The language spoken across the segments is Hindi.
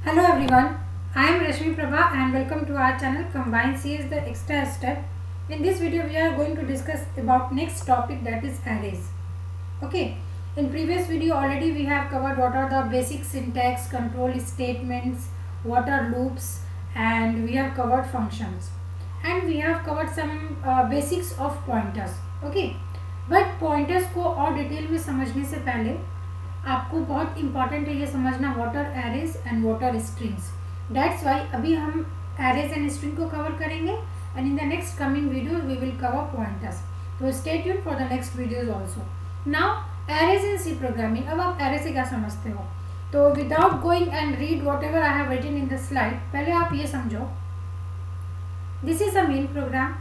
Hello everyone, I am Rashmi Prabha and welcome to our channel Combine CS the Extra Step. In this video we are going to discuss about next topic, that is arrays. Okay, in previous video already we have covered what are the basic syntax, control statements, what are loops, and we have covered functions, and we have covered some basics of pointers. Okay, but pointers को और डिटेल में समझने से पहले आपको बहुत इंपॉर्टेंट है ये समझना what are arrays and what are strings. That's why अभी हम एरेज एंड स्ट्रिंग को कवर करेंगे and in the next coming video we will cover pointers. तो stay tuned for the next videos also. Now arrays in C programming. अब आप एरे से क्या समझते हो? तो without going and read whatever I have written in the slide, पहले आप ये समझो this is a main program.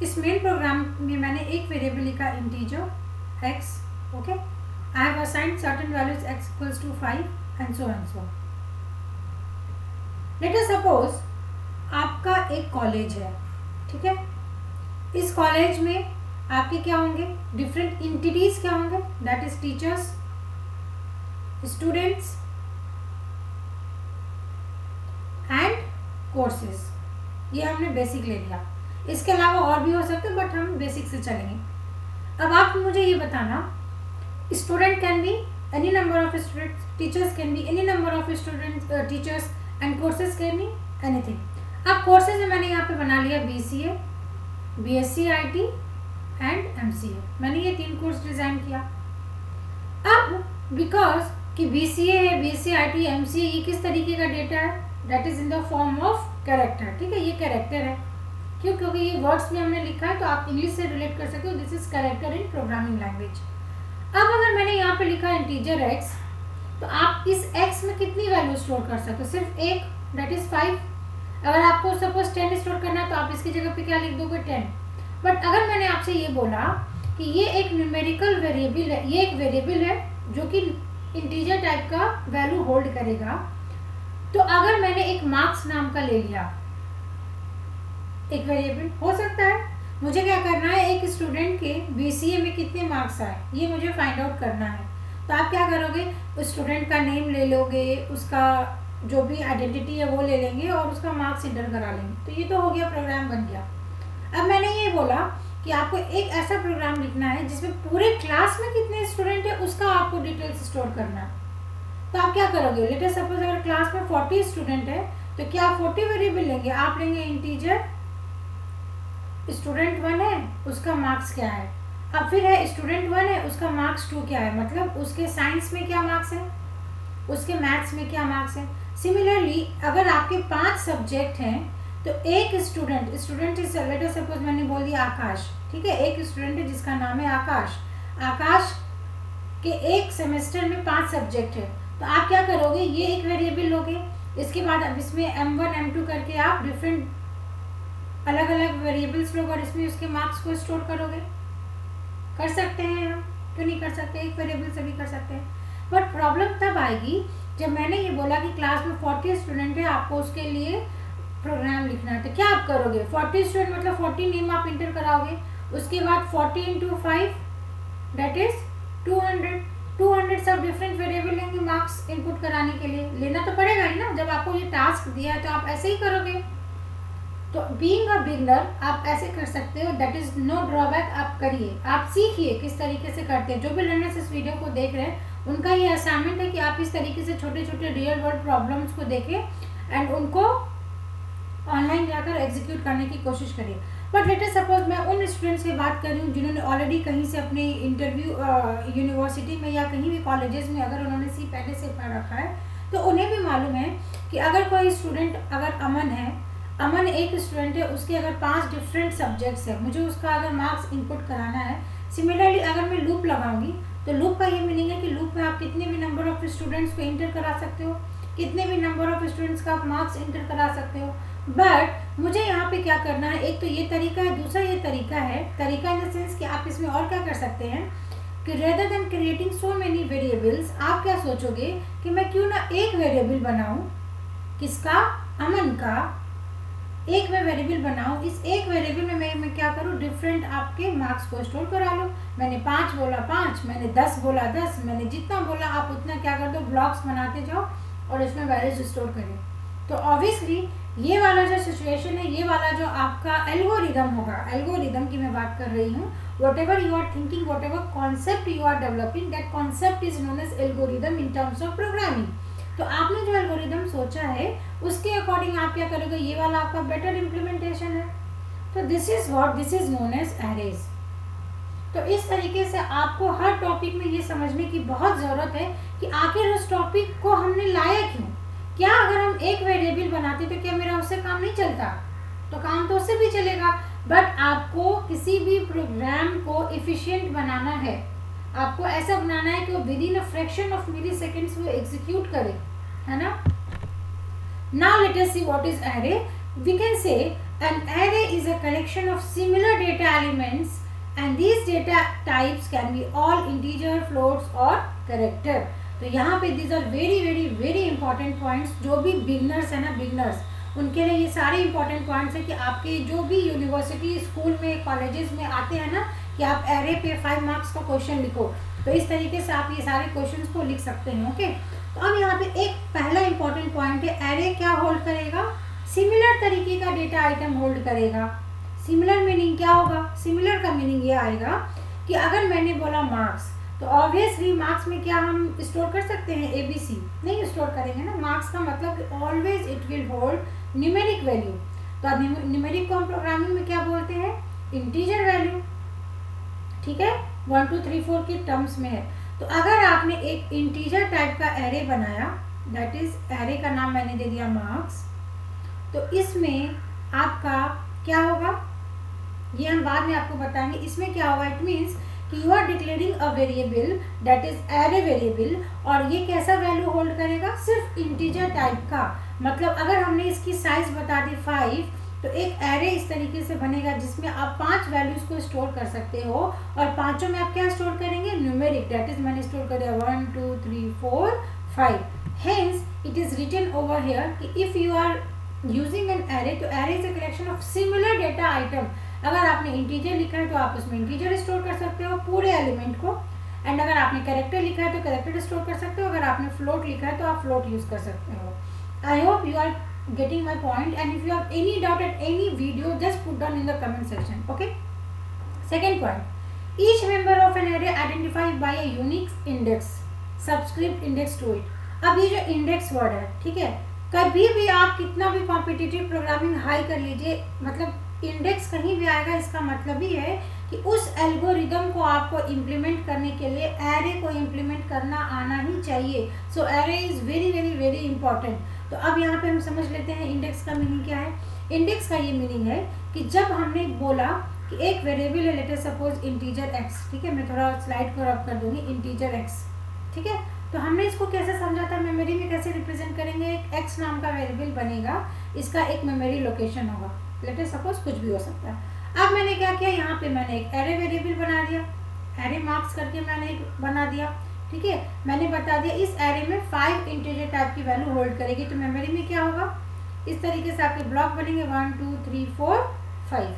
इस मेन प्रोग्राम में मैंने एक वेरिएबल लिखा integer x. Okay, I have assigned certain values x equals to 5 and so and so. Let us suppose आपका एक कॉलेज है, ठीक है. इस कॉलेज में आपके क्या होंगे? डिफरेंट इंटिटीज क्या होंगे? That is teachers, students and courses. ये हमने बेसिक ले लिया. इसके अलावा और भी हो सकते हैं बट हम बेसिक से चलेंगे. अब आप मुझे ये बताना, student can be any number of students, teachers can be any number of students, teachers and courses can be anything. अब courses में मैंने यहाँ पे बना लिया BCA, BSc IT and MCA. मैंने ये 3 कोर्स डिज़ाइन किया. अब बिकॉज कि BCA है, BSc IT, MCA ये किस तरीके का डेटा है? That is in the form of character. ठीक है, ये कैरेक्टर है. क्यों? क्योंकि ये वर्ड्स में हमने लिखा है तो आप इंग्लिश से रिलेट कर सकते हो. This is character in programming language. अब अगर मैंने यहाँ पे लिखा इंटीजर x, तो आप इस x में कितनी वैल्यू स्टोर कर सकते हो? सिर्फ एक, दैट इज 5. अगर आपको सपोज 10 स्टोर करना है तो आप इसकी जगह पे क्या लिख दोगे? 10. बट अगर मैंने आपसे ये बोला कि ये एक न्यूमेरिकल वेरिएबल है, ये एक वेरिएबल है जो कि इंटीजर टाइप का वैल्यू होल्ड करेगा, तो अगर मैंने एक मार्क्स नाम का ले लिया, एक वेरिएबल हो सकता है, मुझे क्या करना है, एक स्टूडेंट के BCA में कितने मार्क्स आए ये मुझे फाइंड आउट करना है. तो आप क्या करोगे? उस स्टूडेंट का नेम ले लोगे, उसका जो भी आइडेंटिटी है वो ले लेंगे और उसका मार्क्स इंटर करा लेंगे. तो ये तो हो गया, प्रोग्राम बन गया. अब मैंने ये बोला कि आपको एक ऐसा प्रोग्राम लिखना है जिसमें पूरे क्लास में कितने स्टूडेंट है उसका आपको डिटेल्स स्टोर करना है. तो आप क्या करोगे? लेट अस सपोज अगर क्लास में 40 स्टूडेंट है तो क्या 40 वेरिएबल लेंगे? आप लेंगे इंटीजर स्टूडेंट 1 है, उसका मार्क्स क्या है. अब फिर है स्टूडेंट 1 है, उसका मार्क्स 2 क्या है, मतलब उसके साइंस में क्या मार्क्स है, उसके मैथ्स में क्या मार्क्स है. सिमिलरली अगर आपके 5 सब्जेक्ट हैं तो एक student is let us suppose मैंने बोल दिया आकाश. ठीक है, एक स्टूडेंट है जिसका नाम है आकाश. आकाश के एक सेमेस्टर में 5 सब्जेक्ट है. तो आप क्या करोगे? ये एक वेरिएबल लोगे, इसके बाद अब इसमें M1 M2 करके आप डिफरेंट अलग अलग वेरिएबल्स लोग और इसमें उसके मार्क्स को स्टोर करोगे. कर सकते हैं हम, क्यों नहीं कर सकते? एक वेरिएबल से भी कर सकते हैं. बट प्रॉब्लम तब आएगी जब मैंने ये बोला कि क्लास में 40 स्टूडेंट है, आपको उसके लिए प्रोग्राम लिखना है. तो क्या आप करोगे? 40 स्टूडेंट मतलब 40 नेम आप इंटर कराओगे. उसके बाद 40 इंटू 5 दैट इज 200 सब डिफरेंट वेरिएबल लेंगे मार्क्स इनपुट कराने के लिए. लेना तो पड़ेगा ही ना, जब आपको ये टास्क दिया है तो आप ऐसे ही करोगे. तो बीइंग अ बिगनर आप ऐसे कर सकते हो, दैट इज नो ड्रॉबैक. आप करिए, आप सीखिए किस तरीके से करते हैं. जो भी लर्नर्स इस वीडियो को देख रहे हैं उनका ये असाइनमेंट है कि आप इस तरीके से छोटे छोटे रियल वर्ल्ड प्रॉब्लम्स को देखें एंड उनको ऑनलाइन जाकर एग्जीक्यूट करने की कोशिश करिए. बट लेट अस सपोज मैं उन स्टूडेंट्स की बात कर रही हूँ जिन्होंने ऑलरेडी कहीं से अपने इंटरव्यू यूनिवर्सिटी में या कहीं भी कॉलेजेस में अगर उन्होंने सी पहले से पढ़ रखा है तो उन्हें भी मालूम है कि अगर कोई स्टूडेंट, अगर अमन एक स्टूडेंट है, उसके अगर 5 डिफरेंट सब्जेक्ट्स है, मुझे उसका अगर मार्क्स इनपुट कराना है. सिमिलरली अगर मैं लूप लगाऊंगी तो लूप का ये मीनिंग है कि लूप में आप कितने भी नंबर ऑफ स्टूडेंट्स को इंटर करा सकते हो, कितने भी नंबर ऑफ स्टूडेंट्स का आप मार्क्स इंटर करा सकते हो. बट मुझे यहाँ पे क्या करना है, एक तो ये तरीका है, दूसरा ये तरीका है, तरीका इन द सेंस कि आप इसमें और क्या कर सकते हैं कि rather than creating so many variables, आप क्या सोचोगे कि मैं क्यों ना एक वेरिएबल बनाऊं, किसका? अमन का. एक मैं वेरिएबल बनाऊं, इस एक वेरिएबल में मैं क्या करूं? डिफरेंट आपके मार्क्स को स्टोर करा लूं. मैंने 5 बोला 5, मैंने 10 बोला 10, मैंने जितना बोला आप उतना क्या कर दो, ब्लॉक्स बनाते जाओ और इसमें वैल्यूज स्टोर करें। तो ऑब्वियसली ये वाला जो सिचुएशन है, ये वाला जो आपका एल्गोरिदम होगा, एल्गोरिदम की मैं बात कर रही हूँ, whatever you are thinking, whatever concept you are developing, that concept is known as algorithm in terms of programming. तो आपने जो एल्गोरिदम सोचा है उसके अकॉर्डिंग आप क्या करोगे, ये वाला आपका बेटर इम्प्लीमेंटेशन है। तो this is known as arrays. तो इस तरीके से आपको हर टॉपिक में ये समझने की बहुत ज़रूरत है कि आखिर उस टॉपिक को हमने लाया क्यों। क्या अगर हम एक वेरिएबल बनाते तो क्या मेरा उससे काम नहीं चलता? तो काम तो उससे भी चलेगा, बट आपको किसी भी प्रोग्राम को एफिशिएंट बनाना है, आपको ऐसा बनाना है कि वो within a fraction of milliseconds वो एग्जीक्यूट करे, है ना। Now let us see what is array. We can say an array is a collection of similar data elements and these data types can be all integer, floats और character। तो यहाँ पे these are very important points। जो भी बिगनर्स है ना, बिगनर्स, उनके लिए ये सारे इंपॉर्टेंट पॉइंट्स है कि आपके जो भी यूनिवर्सिटी, स्कूल में, कॉलेजेस में आते हैं ना कि आप एरे पे 5 मार्क्स का क्वेश्चन लिखो, तो इस तरीके से आप ये सारे क्वेश्चंस को लिख सकते हैं। ओके, तो अब यहाँ पे एक पहला इंपॉर्टेंट पॉइंट है, एरे क्या होल्ड करेगा? सिमिलर तरीके का डेटा आइटम होल्ड करेगा। सिमिलर मीनिंग क्या होगा? सिमिलर का मीनिंग ये आएगा कि अगर मैंने बोला मार्क्स, तो ऑब्वियसली मार्क्स में क्या हम स्टोर कर सकते हैं? ABC नहीं स्टोर करेंगे ना। मार्क्स का मतलब always it will hold numeric value. तो न्यूमेरिक को हम प्रोग्रामिंग में क्या बोलते हैं? Integer value. ठीक है, 1 2 3 4 के टर्म्स में है। तो अगर आपने एक इंटीजर टाइप का एरे बनाया, दैट इज एरे का नाम मैंने दे दिया मार्क्स, तो इसमें आपका क्या होगा ये हम बाद में आपको बताएंगे। इसमें क्या होगा? इट मीन्स कि you are declaring a variable that is array variable, और ये कैसा वैल्यू होल्ड करेगा? सिर्फ इंटीजर टाइप का। मतलब अगर हमने इसकी साइज बता दी 5, तो एक एरे इस तरीके से बनेगा जिसमें आप 5 वैल्यूज को स्टोर कर सकते हो, और पांचों में आप क्या स्टोर करेंगे? न्यूमेरिक। दैट इज मैंने स्टोर कर दिया 1 2 3 4 5। Hence it is written over here कि if you are using an array, तो array is a collection of similar data item. अगर आपने इंटीजर लिखा है तो आप उसमें इंटीजर स्टोर कर सकते हो पूरे एलिमेंट को, एंड अगर आपने कैरेक्टर लिखा है तो कैरेक्टर स्टोर कर सकते हो, अगर आपने फ्लोट लिखा है तो आप फ्लोट यूज कर सकते हो। I hope you are getting my point, and if you have any doubt at any video, just put down in the comment section. Okay, second point, each member of an array identified by a unique index, subscript index to it। अब ये जो इंडेक्स वर्ड है, ठीक है, कभी भी आप कितना भी कॉम्पिटिटिव प्रोग्रामिंग हाई कर लीजिए, मतलब इंडेक्स कहीं भी आएगा, इसका मतलब ही है कि उस एल्गोरिदम को आपको इम्प्लीमेंट करने के लिए एरे को इम्प्लीमेंट करना आना ही चाहिए। सो एरे इज़ वेरी इंपॉर्टेंट। तो अब यहाँ पे हम समझ लेते हैं इंडेक्स का मीनिंग क्या है। इंडेक्स का ये मीनिंग है कि जब हमने बोला कि एक वेरिएबल है, let us suppose integer x, ठीक है, मैं थोड़ा स्लाइड को रब कर दूंगी, इंटीजर एक्स, ठीक है, तो हमने इसको कैसे समझा था? मेमोरी में कैसे रिप्रेजेंट करेंगे? एक एक्स नाम का वेरिएबल बनेगा, इसका एक मेमोरी लोकेशन होगा, लेट अस सपोज कुछ भी हो सकता है। अब मैंने क्या किया, यहाँ पे मैंने एक एरे वेरिएबल बना दिया, एरे मार्क्स करके मैंने एक बना दिया, ठीक है, मैंने बता दिया इस एरे में 5 इंटीजर टाइप की वैल्यू होल्ड करेगी। तो मेमोरी में क्या होगा? इस तरीके से आपके ब्लॉक बनेंगे 1 2 3 4 5,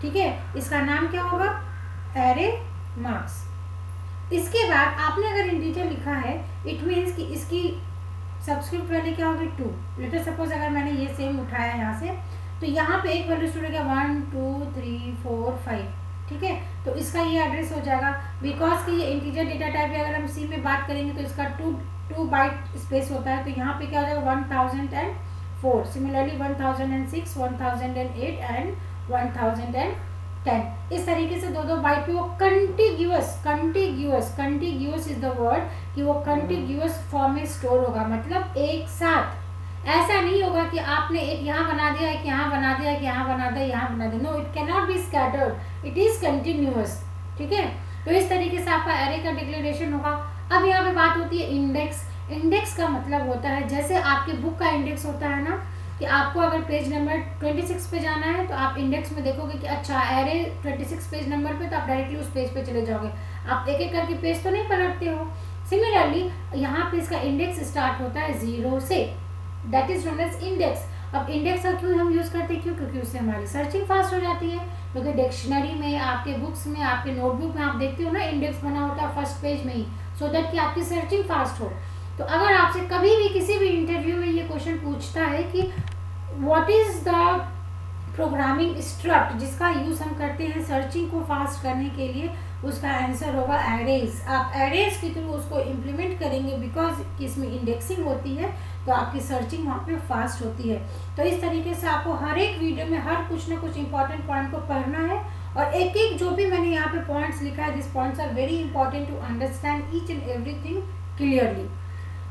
ठीक है, इसका नाम क्या होगा? Array marks. इसके बाद आपने अगर इंटीजर लिखा है, इट मीन्स कि इसकी सब्सक्रिप्ट वैल्यू क्या होगी? 2। लेट अस सपोज अगर मैंने ये सेम उठाया यहाँ से, तो यहाँ पे एक वैल्यू स्टोर हो गया 1 2 3 4 5, ठीक है, तो इसका ये एड्रेस हो जाएगा। बिकॉज कि ये इंटीजर डेटा टाइप है, अगर हम सी में बात करेंगे तो इसका 2 बाइट स्पेस होता है, तो यहाँ पे क्या हो जाएगा? 1004। Similarly 1006, 1008 and 1010। इस तरीके से 2 बाइट पे वो कंटिग्यूअस इज द वर्ड, कि वो कंटिग्यूअस फॉर्म में स्टोर होगा, मतलब एक साथ। ऐसा नहीं होगा कि आपने एक यहाँ बना दिया, एक यहाँ बना दिया, एक यहाँ बना दिया, यहाँ बना दिया। No, it can not be scattered, it is continuous, ठीक है। तो इस तरीके से आपका एरे का डिक्लेरेशन होगा। अब यहाँ पे बात होती है इंडेक्स। इंडेक्स का मतलब होता है, जैसे आपके बुक का इंडेक्स होता है ना, कि आपको अगर पेज नंबर 26 पे जाना है तो आप इंडेक्स में देखोगे कि अच्छा एरे 26 पेज नंबर पे, तो आप डायरेक्टली उस पेज पे चले जाओगे, आप एक एक करके पेज तो नहीं पलटते हो। सिमिलरली यहाँ पे इसका इंडेक्स स्टार्ट होता है 0 से, that is known as index. अब इंडेक्स का क्यों हम यूज़ करते हैं? क्योंकि उससे हमारी सर्चिंग फास्ट हो जाती है, क्योंकि डिक्शनरी में, आपके बुक्स में, आपके नोटबुक में आप देखते हो ना, इंडेक्स बना होता है फर्स्ट पेज में ही, सो दैट कि आपकी सर्चिंग फास्ट हो। तो अगर आपसे कभी भी किसी भी इंटरव्यू में ये क्वेश्चन पूछता है कि what is the programming struct जिसका यूज़ हम करते हैं सर्चिंग को फास्ट करने के लिए, उसका आंसर होगा एरेज। आप एरेज के थ्रू उसको इम्प्लीमेंट करेंगे बिकॉज इसमें इंडेक्सिंग होती है, तो आपकी सर्चिंग वहाँ पे फास्ट होती है। तो इस तरीके से आपको हर एक वीडियो में हर कुछ ना कुछ इंपॉर्टेंट पॉइंट को पढ़ना है, और एक एक जो भी मैंने यहाँ पे पॉइंट्स लिखा है, this points are very important to understand each and everything clearly.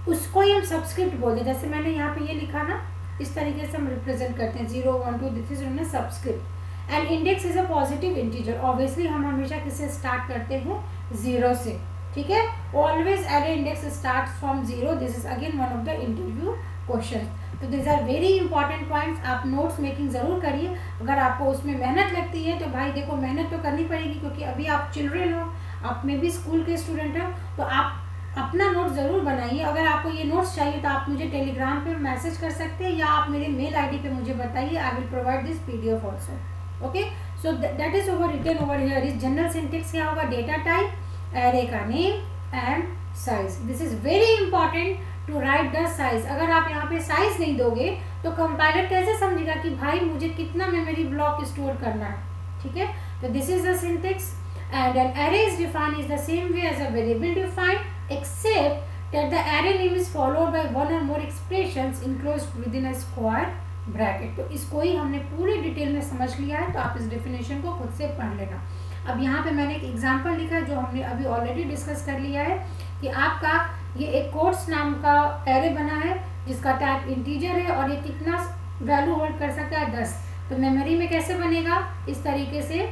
उसको ही हम सबस्क्रिप्ट बोलते हैं, जैसे मैंने यहाँ पे ये लिखा ना, इस तरीके से हम रिप्रेजेंट करते हैं 0 1 2, दिस इज उन्हें subscript. And index is a positive integer, obviously हम हमेशा किससे स्टार्ट करते हैं 0 से, ठीक है। Always array index start from 0, this is again one of the interview question. तो this are very important points. आप नोट्स मेकिंग ज़रूर करिए, अगर आपको उसमें मेहनत लगती है तो भाई देखो मेहनत तो करनी पड़ेगी, क्योंकि अभी आप चिल्ड्रेन हो, आप में भी स्कूल के स्टूडेंट हो, तो आप अपना नोट ज़रूर बनाइए। अगर आपको ये नोट्स चाहिए तो आप मुझे टेलीग्राम पे मैसेज कर सकते हैं, या आप मेरे मेल आईडी पे मुझे बताइए, I will provide this PDF also. Okay, so that is over written over here. Is general syntax क्या होगा, डेटा टाइप, एरे का name and size. This is very important to write the size. अगर आप यहाँ पे साइज नहीं दोगे तो कंपाइलर कैसे समझेगा कि भाई मुझे कितना मेमोरी ब्लॉक स्टोर करना है, ठीक है। तो this is the syntax and an array is defined is the same way as a variable defined, except that the array name is followed by one or more expressions enclosed within a square bracket। तो इसको ही हमने पूरी डिटेल में समझ लिया है, तो आप इस डेफिनेशन को खुद से पढ़ लेना। अब यहाँ पे मैंने एक एग्जांपल लिखा है जो हमने अभी ऑलरेडी डिस्कस कर लिया है, कि आपका ये एक कोट्स नाम का एरे बना है जिसका टाइप इंटीजर है, और ये कितना वैल्यू होल्ड कर सकता है 10। तो मेमोरी में कैसे बनेगा, इस तरीके से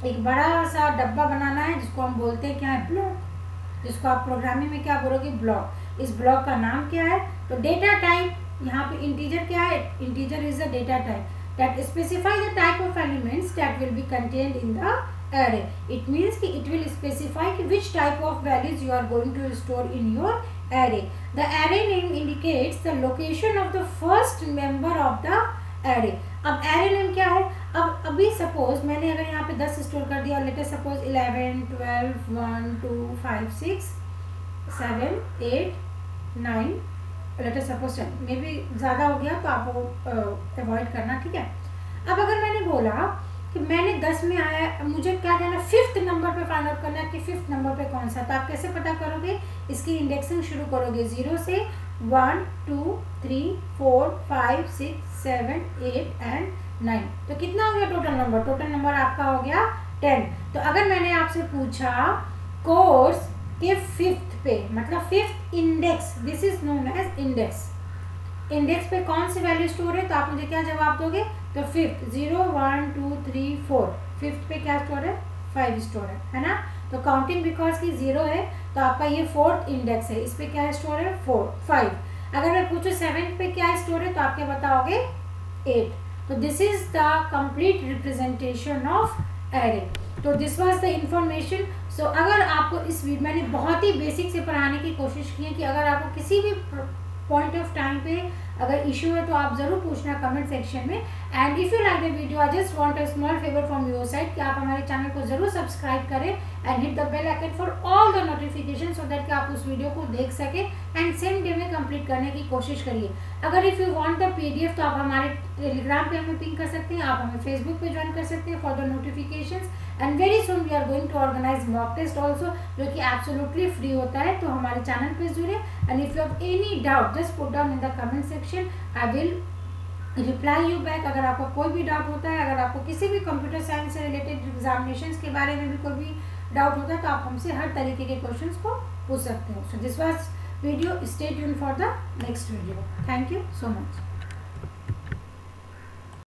एक बड़ा सा डब्बा बनाना है जिसको हम बोलते हैं क्या है, ब्लॉक, जिसको आप प्रोग्रामिंग में क्या बोलोगे, ब्लॉक। इस ब्लॉक का नाम क्या है, तो डेटा टाइप, यहाँ पे इंटीजर क्या है, integer is the data type that specify the type of elements that will be contained in the array. It means कि इट विल स्पेसिफाई कि which type of values you are going to store in your array. The array name indicates the location of the first member of the array. अब एरे नेम क्या है, अब अभी सपोज मैंने अगर यहाँ पे 10 स्टोर कर दिया, let us suppose 11 12 1 2 5 6 7 8 9, let us suppose 10, may be ज़्यादा हो गया तो आप वो अवॉइड करना, ठीक है। अब अगर मैंने बोला कि मैंने 10 में आया, मुझे क्या करना, 5th नंबर पे फाइंड आउट करना है कि 5th नंबर पे कौन सा, तो आप कैसे पता करोगे, इसकी इंडेक्सिंग शुरू करोगे 0 से 1 2 3 4 5 6 7 8 एंड 9। तो कितना हो गया टोटल नंबर, टोटल नंबर आपका हो गया 10। तो अगर मैंने आपसे पूछा कोर्स के 5th पे, मतलब 5th index, this is known as index, index पे कौन सी वैल्यू स्टोर है, तो आप मुझे क्या जवाब दोगे, तो 5th 0 1 2 3 4, 5th पे क्या स्टोर है, 5 स्टोर है ना। तो काउंटिंग बिकॉज की 0 है, तो आपका ये 4th इंडेक्स है, इस पे क्या स्टोर है 5। अगर मैं पूछूं 7th पे क्या स्टोर है, तो आप क्या बताओगे 8। तो this is the complete representation of array. तो दिस वाज द इंफॉर्मेशन। सो अगर आपको इस वीडियो, मैंने बहुत ही बेसिक से पढ़ाने की कोशिश की है कि अगर आपको किसी भी पॉइंट ऑफ टाइम पे अगर इशू है तो आप ज़रूर पूछना कमेंट सेक्शन में। And if you like the video, I just want a small favour from your side कि आप हमारे चैनल को ज़रूर सब्सक्राइब करें and hit the bell icon for all the notification, so that कि आप उस वीडियो को देख सकें एंड सेम डे में कंप्लीट करने की कोशिश करिए। अगर if you want the PDF तो आप हमारे टेलीग्राम पे हमें पिंग कर सकते हैं, आप हमें फेसबुक पे ज्वाइन कर सकते हैं for the notifications. And very soon we are going to organise mock test also, जो कि एब्सोल्युटली फ्री होता है। तो हमारे चैनल पे जुड़े, and if you have any doubt just put down in the comment section, I will reply you back. अगर आपको कोई भी डाउट होता है, अगर आपको किसी भी कंप्यूटर साइंस से रिलेटेड एग्जामिनेशंस के बारे में भी कोई भी डाउट होता है, तो आप हमसे हर तरीके के क्वेश्चंस को पूछ सकते हो। So this was video, stay tuned for the next video. Thank you so much.